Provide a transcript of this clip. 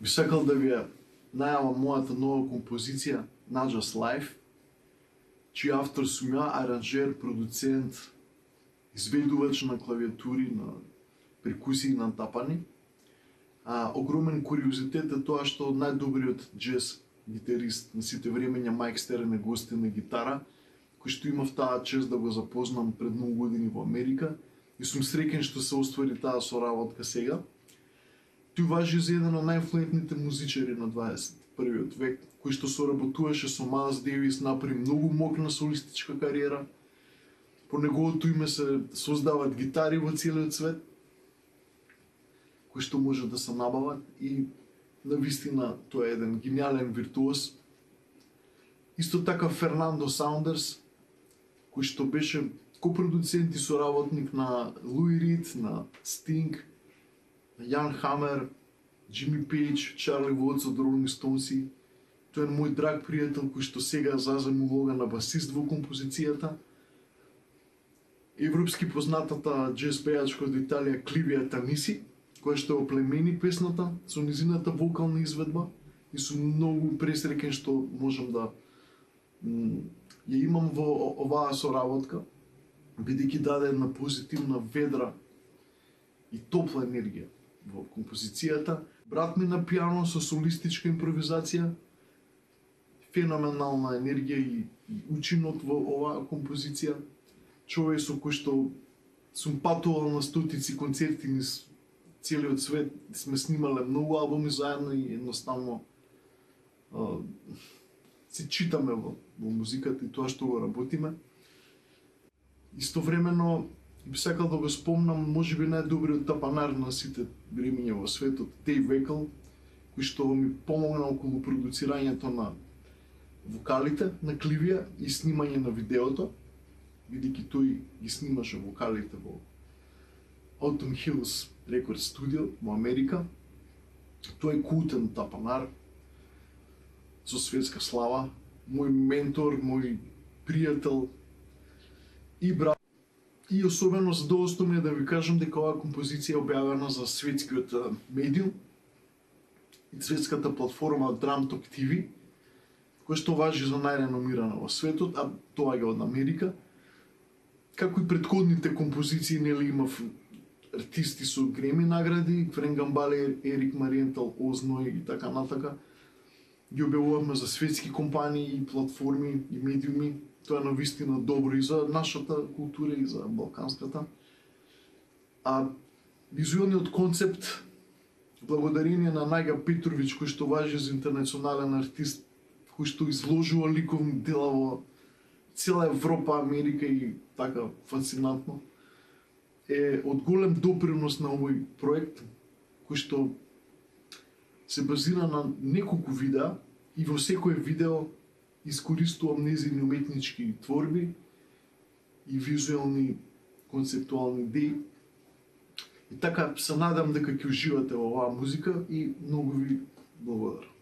Би сакал да ви ја најавам мојата нова композиција Not Just Life, чиј автор сум ја, аранжер, продуцент, изведувач на клавиатури, на перкусии, на тапани. Огромен куриозитет е тоа што најдобриот джез гитарист на сите времења Майк Стерн е гостин на гитара, кој што имав таа чест да го запознам пред многу години во Америка и сум среќен што се оствари таа соработка сега. Тој важи за еден од најинфлуентните музичари на 21 век, кој што соработуваше со Майлс Дейвис, направи многу мокна солистичка кариера. По неговото име се создават гитари во целиот свет, кои што може да се набават и навистина тој е еден гениален виртуоз. Исто така Фернандо Саундерс, кој што беше копродуцент и соработник на Луи Рид, на Стинг, на Јан Хамер, Джими Пейдж, Чарли Вотс од Ролинг Стоунси. Тој е мој драг пријател кој што сега зазема улога на басист во композицијата. Европски познатата джез пејачка од Италија Кливија Тамиси, која што оплемени песната со низината вокална изведба и сум многу пресреќен што можам да ја имам во оваа соработка, бидејќи даде една позитивна, ведра и топла енергија во композицијата. Брат ми на пијано со солистичка импровизација, феноменална енергија и учинок во оваа композиција. Човек со кој што сум патувал на стотици концерти низ целиот свет, сме снимале многу албуми заедно и едноставно се читаме во музиката и тоа што го работиме. Истовремено би сакал да го спомнам можеби најдобриот тапанар на сите времења во светот, Дейв Векл, кој што ми помогна околу продуцирањето на вокалите на Кливија и снимање на видеото, бидејќи тој ги снимаше вокалите во Autumn Hills Record Studio во Америка. Тој е култен тапанар со светска слава, мој ментор, мој пријател и брат. И особено задоволство ми е да ви кажам дека оваа композиција е објавена за светскиот медиум и светската платформа Drumtalk TV, која што важи за најреномирана во светот, а тоа е од Америка. Како и претходните композиции, нели имав артисти со Греми награди, Френган Балер, Ерик Мариентал, Озной и така натака. Ги објавувавме за светски компании и платформи и медиуми. Тоа е навистина добро и за нашата култура и за балканската. Визуелниот концепт, благодарение на Најга Петрович, кој што важи за интернационален артист, кој што изложува ликовни дела во цела Европа, Америка и така фасцинантно, е од голем допринос на овој проект, кој што се базира на неколку видеа и во секој видео искористувам незини уметнички творби и визуелни концептуални идеи. И така се надам дека ќе уживате во оваа музика и многу ви благодарам.